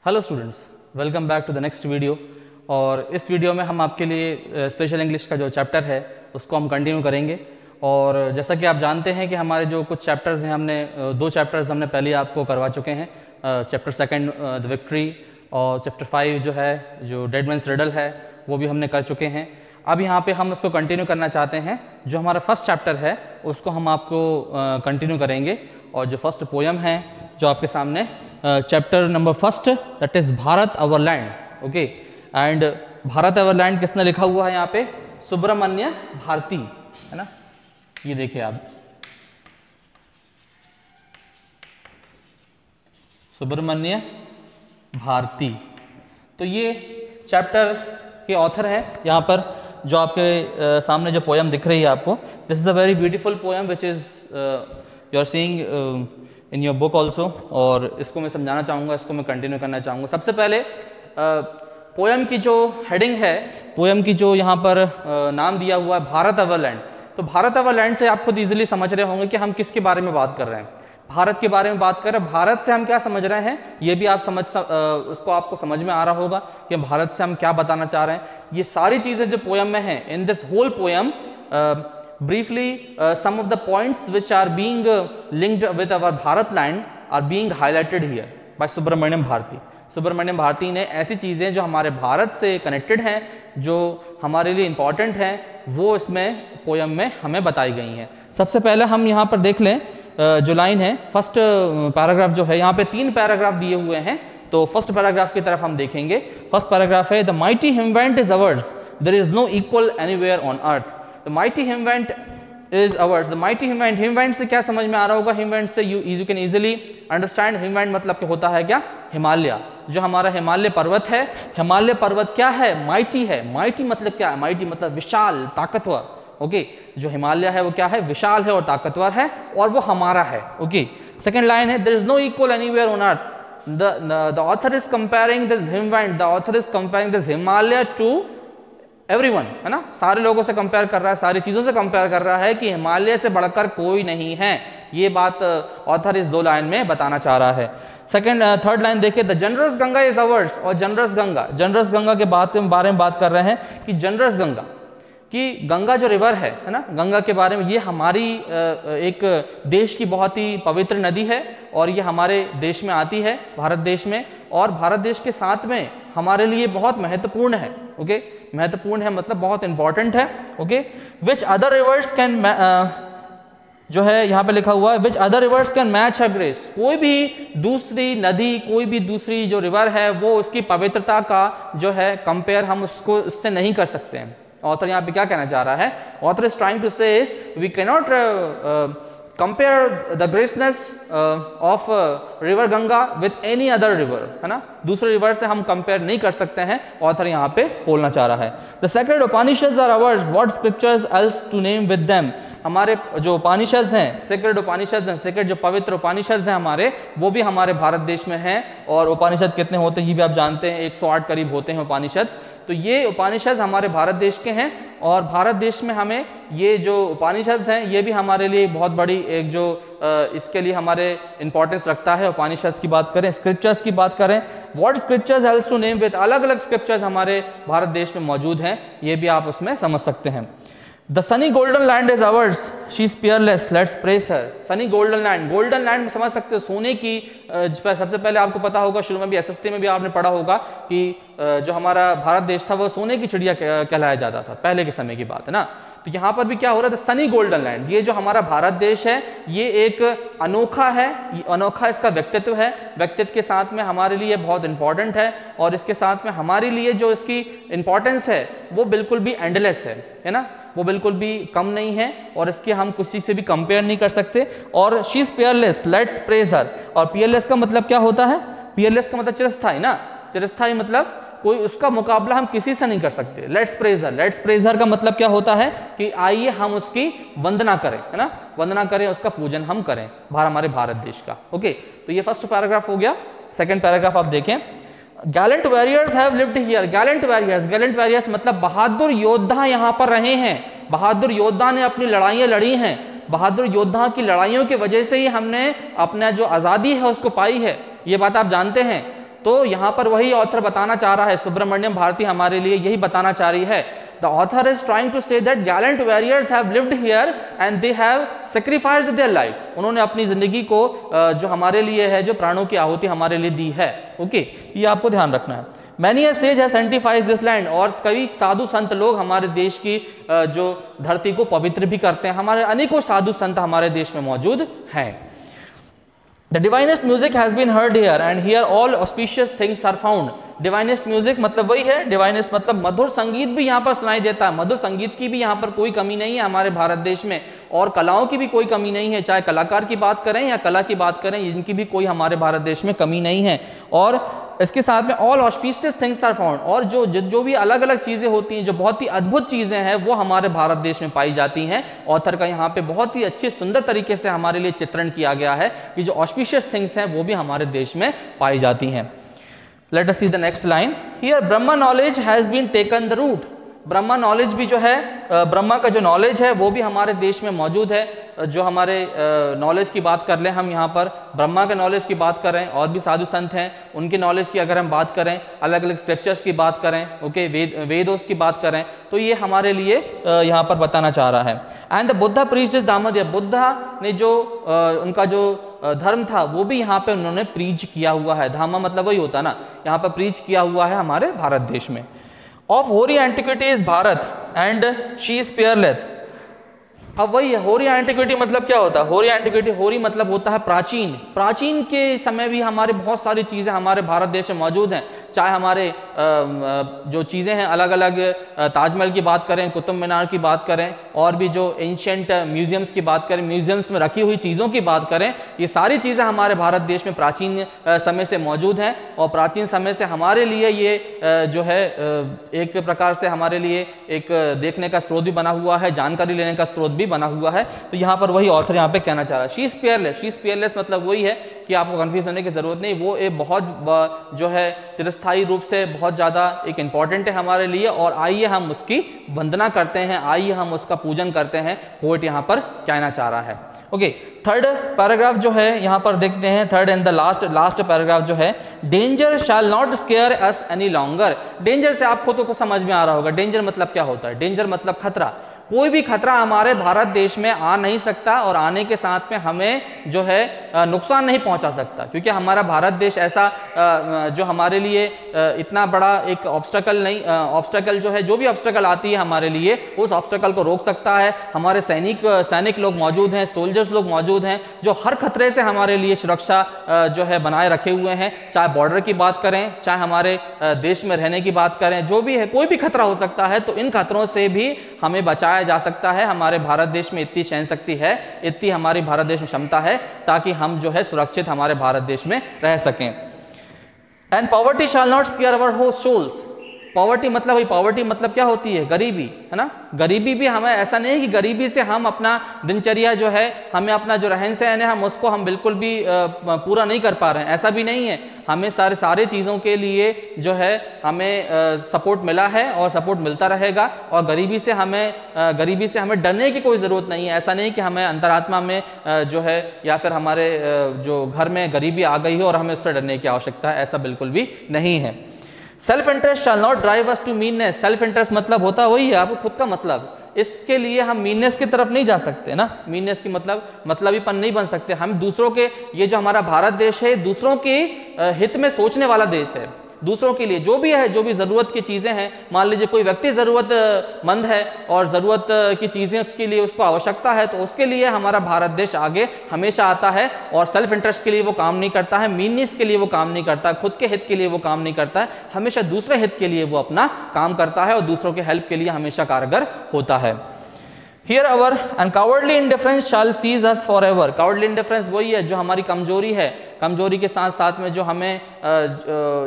Hello students, welcome back to the next video. और इस video में हम आपके लिए स्पेशल इंग्लिश का जो चैप्टर है उसको हम कंटिन्यू करेंगे। और जैसा कि आप जानते हैं कि हमारे जो कुछ चैप्टर्स हैं, हमने दो चैप्टर्स हमने पहले आपको करवा चुके हैं। चैप्टर सेकंड द विक्ट्री और चैप्टर 5 जो है जो डेड मैन्स रिडल है वो भी हमने कर चुके हैं। अब यहाँ पे हम उसको कंटिन्यू करना चाहते हैं। जो हमारा फर्स्ट चैप्टर है उसको हम आपको कंटिन्यू करेंगे। और जो फर्स्ट पोयम है जो आपके सामने chapter number first, that is Bharat our land. Okay, and Bharat our land किसने लिखा हुआ है यहाँ पे? सुब्रमण्य भारती, है ना। ये देखिए आप, सुब्रमण्य भारती। तो ये चैप्टर के ऑथर है यहाँ पर। जो आपके सामने जो पोयम दिख रही है आपको, this is a very beautiful poem which is you are seeing in your book also. और इसको मैं समझाना चाहूँगा, इसको मैं कंटिन्यू करना चाहूँगा। सबसे पहले पोयम की जो हेडिंग है, पोयम की जो यहाँ पर नाम दिया हुआ है भारत अवर लैंड। तो भारत अवर लैंड से आप खुद इजीली समझ रहे होंगे कि हम किसके बारे में बात कर रहे हैं। भारत के बारे में बात कर रहे हैं। भारत से हम क्या समझ रहे हैं ये भी आप उसको आपको समझ में आ रहा होगा कि भारत से हम क्या बताना चाह रहे हैं। ये सारी चीज़ें जो पोयम में हैं, in this whole poem briefly some of the points which are being linked with our Bharat land are being highlighted here by Subramaniam Bharati. Subramaniam Bharati ने ऐसी चीज़ें जो हमारे भारत से कनेक्टेड हैं, जो हमारे लिए इम्पॉर्टेंट हैं, वो इसमें पोयम में हमें बताई गई हैं। सबसे पहले हम यहाँ पर देख लें जो लाइन है, फर्स्ट पैराग्राफ जो है, यहाँ पे 3 पैराग्राफ दिए हुए हैं। तो फर्स्ट पैराग्राफ की तरफ हम देखेंगे। फर्स्ट पैराग्राफ है, the mighty Himvant is ours, there is no equal anywhere on earth. The mighty himwant is ours. The mighty himwant, himwant से क्या समझ में आ रहा होगा? himwant से you can easily understand, himwant मतलब कि होता है क्या? हिमालय। जो हमारा हिमालय पर्वत है, हिमालय पर्वत क्या है? mighty है। mighty मतलब क्या है? mighty मतलब विशाल, ताकतवर। ओके, जो हिमालय है वो क्या है? विशाल है और ताकतवर है, और वो हमारा है। ओके, सेकेंड लाइन है, there is no equal anywhere on earth. The author is comparing this himwant, the author is comparing this Himalaya to everyone, है ना। सारे लोगों से कंपेयर कर रहा है, सारी चीज़ों से कंपेयर कर रहा है कि हिमालय से बढ़कर कोई नहीं है। ये बात ऑथर इस 2 लाइन में बताना चाह रहा है। थर्ड लाइन देखिए, the generous Ganga is ours. और जनरस गंगा के बारे में बात कर रहे हैं कि जनरस गंगा कि गंगा जो रिवर है ना, गंगा के बारे में, ये हमारी एक देश की बहुत ही पवित्र नदी है और ये हमारे देश में आती है, भारत देश में। और भारत देश के साथ में हमारे लिए बहुत महत्वपूर्ण है। ओके, महत्वपूर्ण है मतलब बहुत इंपॉर्टेंट है। Okay, which other rivers can, जो है यहाँ पे लिखा हुआ है, which other rivers can match her grace. कोई भी दूसरी नदी, कोई भी दूसरी जो रिवर है, वो उसकी पवित्रता का जो है कंपेयर हम उसको उससे नहीं कर सकते हैं। ऑथर यहाँ पे क्या कहना चाह रहा है? Author is trying to say we can not compare the graceness of river Ganga with any other river, है ना। दूसरे रिवर से हम कंपेयर नहीं कर सकते हैं, ऑथर यहाँ पे बोलना चाह रहा है। The sacred Upanishads are ours, what scriptures else to name with them. हमारे जो उपनिषद्स हैं, सेक्रेड उपनिषद्स हैं, सेक्रेड जो पवित्र उपनिषद्स हैं हमारे, वो भी हमारे भारत देश में हैं। और उपनिषद कितने होते हैं ये भी आप जानते हैं, 108 करीब होते हैं उपनिषद। तो ये उपनिषद हमारे भारत देश के हैं, और भारत देश में हमें ये जो उपनिषद हैं ये भी हमारे लिए बहुत बड़ी एक जो इसके लिए हमारे इंपॉर्टेंस रखता है। उपनिषद की बात करें, स्क्रिप्चर्स की बात करें, what scriptures helps to name with, अलग अलग स्क्रिप्चर्स हमारे भारत देश में मौजूद हैं, ये भी आप उसमें समझ सकते हैं। The Sunny golden land is ours, she is peerless, let's praise her. Sunny golden land, golden land समझ सकते हो, सोने की। सबसे पहले आपको पता होगा, शुरू में भी SST में भी आपने पढ़ा होगा कि जो हमारा भारत देश था वो सोने की चिड़िया कहलाया जाता था, पहले के समय की बात है ना। तो यहाँ पर भी क्या हो रहा है? द सनी गोल्डन लैंड, ये जो हमारा भारत देश है ये एक अनोखा है, ये अनोखा इसका व्यक्तित्व है। व्यक्तित्व के साथ में हमारे लिए बहुत इंपॉर्टेंट है, और इसके साथ में हमारे लिए जो इसकी इंपॉर्टेंस है वो बिल्कुल भी एंडलेस है ना। वो बिल्कुल भी कम नहीं है, और इसके हम किसी से भी कंपेयर नहीं कर सकते। और she is peerless, let's praise her. और पियरलेस का मतलब क्या होता है? पियरलेस का मतलब चिरस्थायी ना, चिरस्थायी मतलब कोई उसका मुकाबला हम किसी से नहीं कर सकते। Let's praise her, let's praise her का मतलब क्या होता है कि आइए हम उसकी वंदना करें, है ना, वंदना करें, उसका पूजन हम करें, हमारे भारत देश का। ओके, तो ये फर्स्ट पैराग्राफ हो गया। सेकंड पैराग्राफ आप देखें, Gallant warriors have lived here. Gallant warriors मतलब बहादुर योद्धा यहाँ पर रहे हैं। बहादुर योद्धा ने अपनी लड़ाइयाँ लड़ी हैं। बहादुर योद्धा की लड़ाइयों की वजह से ही हमने अपना जो आज़ादी है उसको पाई है। ये बात आप जानते हैं। तो यहाँ पर वही ऑथर बताना चाह रहा है, सुब्रमण्यम भारती हमारे लिए यही बताना चाह रही है। The author is trying to say that gallant warriors have lived here and they have sacrificed their life. उन्होंने अपनी जिंदगी को जो हमारे लिए है, जो प्राणों की आहुति हमारे लिए दी है। ओके, ये आपको ध्यान रखना है। Many a sage has sanctified this land, और कई साधु संत लोग हमारे देश की जो धरती को पवित्र भी करते हैं। हमारे अनेकों साधु संत हमारे देश में मौजूद हैं। The divinest music has been heard here and here all auspicious things are found. Divinest music मतलब वही है, डिवाइनेस्ट मतलब मधुर संगीत भी यहाँ पर सुनाई देता है। मधुर संगीत की भी यहाँ पर कोई कमी नहीं है हमारे भारत देश में, और कलाओं की भी कोई कमी नहीं है, चाहे कलाकार की बात करें या कला की बात करें, इनकी भी कोई हमारे भारत देश में कमी नहीं है। और इसके साथ में all auspicious things are found, और जो भी अलग अलग चीज़ें होती हैं, जो बहुत ही अद्भुत चीज़ें हैं, वो हमारे भारत देश में पाई जाती हैं। ऑथर का यहाँ पे बहुत ही अच्छे सुंदर तरीके से हमारे लिए चित्रण किया गया है कि जो ऑस्पिशियस थिंग्स हैं वो भी हमारे देश में पाई जाती हैं। Let us see the next line. Here Brahma knowledge has been taken the root. Brahma knowledge भी जो है, ब्रह्मा का जो नॉलेज है वो भी हमारे देश में मौजूद है। जो हमारे नॉलेज की बात कर लें हम, यहाँ पर ब्रह्मा के नॉलेज की बात करें, और भी साधु संत हैं उनके नॉलेज की अगर हम बात करें, अलग अलग स्क्रिप्चर्स की बात करें, ओके, वेदोस की बात करें, तो ये हमारे लिए यहाँ पर बताना चाह रहा है। And the Buddha preached Damodar, Buddha ने जो उनका जो धर्म था वो भी यहाँ पे उन्होंने प्रीच किया हुआ है। धामा मतलब वही होता ना, यहाँ पर प्रीच किया हुआ है हमारे भारत देश में। Of hoary antiquity is Bharat and she is peerless. अब वही है, होरी एंटिक्विटी मतलब क्या होता है? होरी एंटिक्विटी, होरी मतलब होता है प्राचीन। प्राचीन के समय भी हमारे बहुत सारी चीज़ें हमारे भारत देश में मौजूद हैं, चाहे हमारे जो चीज़ें हैं अलग अलग, ताजमहल की बात करें, कुतुब मीनार की बात करें, और भी जो एंशिएंट म्यूजियम्स की बात करें, म्यूजियम्स में रखी हुई चीज़ों की बात करें, ये सारी चीज़ें हमारे भारत देश में प्राचीन समय से मौजूद हैं। और प्राचीन समय से हमारे लिए ये जो है एक प्रकार से हमारे लिए एक देखने का स्रोत भी बना हुआ है, जानकारी लेने का स्रोत भी बना हुआ है। तो यहाँ पर वही ऑथर यहाँ पे कहना चाह रहा है, शी इज पेयरलेस। शी इज पेयरलेस मतलब वही है कि आपको कंफ्यूज होने की जरूरत नहीं, वो एक बहुत जो है चिरस्थायी रूप से बहुत ज़्यादा एक इम्पॉर्टेंट है हमारे लिए, और आइए हम उसकी वंदना करते हैं, आइए हम उसका पूजन करते हैं। पोएट यहाँ पर कहना चाह रहा है। ओके, थर्ड पैराग्राफ जो है यहाँ पर देखते हैं, third and the last paragraph जो है, danger shell not square us any longer. Danger से आपको तो समझ में आ रहा होगा, डेंजर मतलब क्या होता है? डेंजर मतलब खतरा। कोई भी खतरा हमारे भारत देश में आ नहीं सकता, और आने के साथ में हमें जो है नुकसान नहीं पहुंचा सकता, क्योंकि हमारा भारत देश ऐसा जो हमारे लिए इतना बड़ा एक ऑब्स्टेकल नहीं, ऑब्स्टेकल जो है, जो भी ऑब्स्टेकल आती है हमारे लिए, उस ऑब्स्टेकल को रोक सकता है। हमारे सैनिक लोग मौजूद हैं, सोल्जर्स लोग मौजूद हैं, जो हर खतरे से हमारे लिए सुरक्षा जो है बनाए रखे हुए हैं। चाहे बॉर्डर की बात करें, चाहे हमारे देश में रहने की बात करें, जो भी है, कोई भी खतरा हो सकता है, तो इन खतरों से भी हमें बचाया जा सकता है। हमारे भारत देश में इतनी सहन शक्ति है, इतनी हमारी भारत देश में क्षमता है, ताकि हम जो है सुरक्षित हमारे भारत देश में रह सकें। And poverty shall not scare our host souls. Poverty मतलब वही, पॉवर्टी मतलब क्या होती है? गरीबी, है ना। गरीबी भी हमें, ऐसा नहीं है कि गरीबी से हम अपना दिनचर्या जो है, हमें अपना जो रहन सहन है, हम उसको हम बिल्कुल भी पूरा नहीं कर पा रहे हैं, ऐसा भी नहीं है। हमें सारे चीज़ों के लिए जो है हमें सपोर्ट मिला है और सपोर्ट मिलता रहेगा, और गरीबी से हमें डरने की कोई ज़रूरत नहीं है। ऐसा नहीं कि हमें अंतरात्मा में जो है, या फिर हमारे जो घर में गरीबी आ गई है और हमें उससे डरने की आवश्यकता है, ऐसा बिल्कुल भी नहीं है। Self interest shall not drive us to meanness. Self interest मतलब होता वही है, आपको खुद का मतलब, इसके लिए हम मीननेस की तरफ नहीं जा सकते ना। मीननेस की मतलबीपन नहीं बन सकते हम। दूसरों के, ये जो हमारा भारत देश है, दूसरों के हित में सोचने वाला देश है। दूसरों के लिए जो भी है, जो भी ज़रूरत की चीज़ें हैं, मान लीजिए कोई व्यक्ति ज़रूरतमंद है और ज़रूरत की चीज़ें के लिए उसको आवश्यकता है, तो उसके लिए हमारा भारत देश आगे हमेशा आता है, और सेल्फ इंटरेस्ट के लिए वो काम नहीं करता है, मीननेस के लिए वो काम नहीं करता है, खुद के हित के लिए वो काम नहीं करता है, हमेशा दूसरे हित के लिए वो अपना काम करता है, और दूसरों के हेल्प के लिए हमेशा कारगर होता है। Here our and cowardly indifference shall seize us forever. Cowardly indifference वही है जो हमारी कमजोरी है। कमजोरी के साथ साथ में जो हमें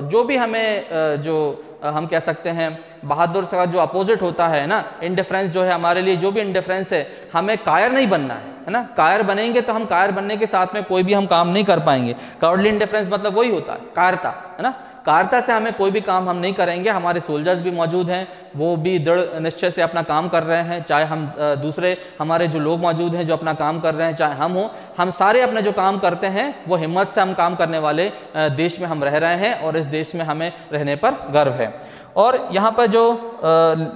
जो भी हमें जो हम कह सकते हैं बहादुर का जो अपोजिट होता है ना, इंडिफरेंस जो है हमारे लिए, जो भी इंडिफरेंस है, हमें कायर नहीं बनना है ना। कायर बनेंगे तो हम कायर बनने के साथ में कोई भी हम काम नहीं कर पाएंगे। कावर्डली इंडिफरेंस मतलब वही होता है, कायरता, है ना। कायरता से हमें कोई भी काम हम नहीं करेंगे। हमारे सोल्जर्स भी मौजूद हैं, वो भी दृढ़ निश्चय से अपना काम कर रहे हैं, चाहे हम दूसरे हमारे जो लोग मौजूद हैं जो अपना काम कर रहे हैं, चाहे हम हों, हम सारे अपने जो काम करते हैं वो हिम्मत से हम काम करने वाले देश में हम रह रहे हैं और इस देश में हमें रहने पर गर्व है। और यहाँ पर जो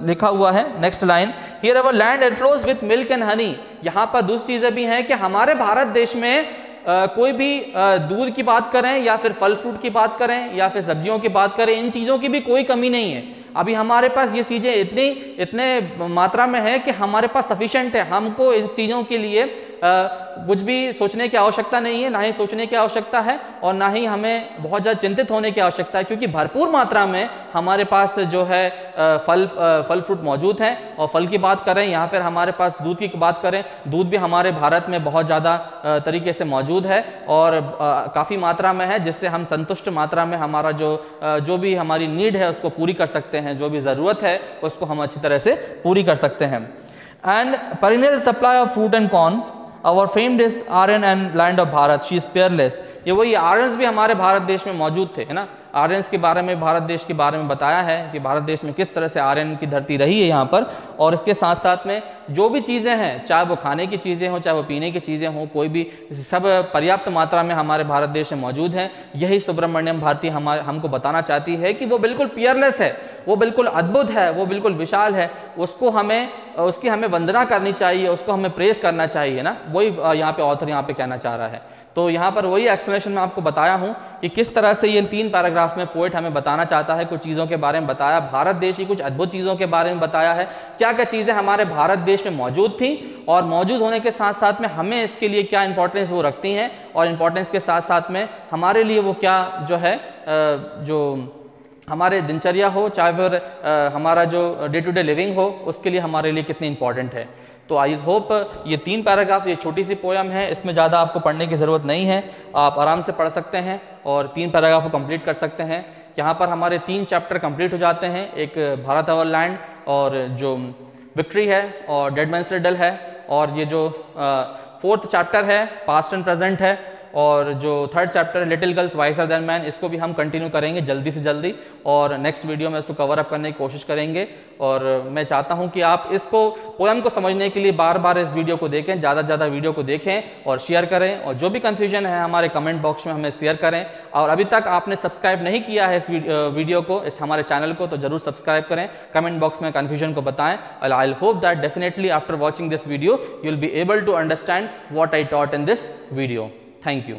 लिखा हुआ है next line, here our land overflows with milk and honey. यहाँ पर दूसरी चीज़ें भी हैं कि हमारे भारत देश में कोई भी दूध की बात करें या फिर फल फ्रूट की बात करें या फिर सब्जियों की बात करें, इन चीज़ों की भी कोई कमी नहीं है। अभी हमारे पास ये चीज़ें इतने मात्रा में है कि हमारे पास सफिशेंट है, हमको इन चीज़ों के लिए कुछ भी सोचने की आवश्यकता नहीं है, ना ही सोचने की आवश्यकता है और ना ही हमें बहुत ज़्यादा चिंतित होने की आवश्यकता है, क्योंकि भरपूर मात्रा में हमारे पास जो है फल फ्रूट मौजूद हैं। और फल की बात करें या फिर हमारे पास दूध की बात करें, दूध भी हमारे भारत में बहुत ज़्यादा तरीके से मौजूद है और काफ़ी मात्रा में है, जिससे हम संतुष्ट मात्रा में हमारा जो भी हमारी नीड है उसको पूरी कर सकते हैं, जो भी ज़रूरत है उसको हम अच्छी तरह से पूरी कर सकते हैं। And perennial supply of fruit and corn, our famed is Aryan and land of Bharat, she is peerless. ये वही आर्यंस भी हमारे भारत देश में मौजूद थे, है ना। आर्यंस के बारे में, भारत देश के बारे में बताया है कि भारत देश में किस तरह से आर्यन की धरती रही है यहाँ पर। और इसके साथ साथ में जो भी चीज़ें हैं, चाहे वो खाने की चीज़ें हों, चाहे वो पीने की चीज़ें हों, कोई भी, सब पर्याप्त मात्रा में हमारे भारत देश में मौजूद हैं। यही सुब्रमण्यम भारती हमको बताना चाहती है कि वो बिल्कुल पियरलेस है, वो बिल्कुल अद्भुत है, वो बिल्कुल विशाल है, उसकी हमें वंदना करनी चाहिए, उसको हमें प्रेस करना चाहिए ना। वही यहाँ पे ऑथर यहाँ पे कहना चाह रहा है। तो यहाँ पर वही एक्सप्लेनेशन मैं आपको बताया हूँ कि किस तरह से ये 3 पैराग्राफ में पोएट हमें बताना चाहता है, कुछ चीज़ों के बारे में बताया, भारत देश की कुछ अद्भुत चीज़ों के बारे में बताया है, क्या क्या चीज़ें हमारे भारत देश में मौजूद थी और मौजूद होने के साथ साथ में हमें इसके लिए क्या इंपॉर्टेंस वो रखती हैं, और इंपॉर्टेंस के साथ साथ में हमारे लिए वो क्या जो है जो हमारे दिनचर्या हो, चाहे फिर हमारा जो डे टू डे लिविंग हो, उसके लिए हमारे लिए कितनी इंपॉर्टेंट है। तो आई होप ये 3 पैराग्राफ, ये छोटी सी पोयम है, इसमें ज़्यादा आपको पढ़ने की ज़रूरत नहीं है, आप आराम से पढ़ सकते हैं और 3 पैराग्राफ को कंप्लीट कर सकते हैं। यहाँ पर हमारे 3 चैप्टर कंप्लीट हो जाते हैं, एक भारत आवर लैंड और जो विक्ट्री है और डेड मैन्स रिडल है, और ये जो 4th चैप्टर है पास्ट एंड प्रेजेंट है, और जो 3rd chapter little girls wiser than man, इसको भी हम कंटिन्यू करेंगे जल्दी से जल्दी और नेक्स्ट वीडियो में इसको कवर अप करने की कोशिश करेंगे। और मैं चाहता हूं कि आप इसको पोएम को समझने के लिए बार बार इस वीडियो को देखें, ज़्यादा से ज़्यादा वीडियो को देखें और शेयर करें, और जो भी कन्फ्यूजन है हमारे कमेंट बॉक्स में हमें शेयर करें। और अभी तक आपने सब्सक्राइब नहीं किया है इस वीडियो को, इस हमारे चैनल को, तो जरूर सब्सक्राइब करें, कमेंट बॉक्स में कन्फ्यूजन को बताएं। I hope that definitely after watching this video you will be able to understand what I taught in this video. Thank you.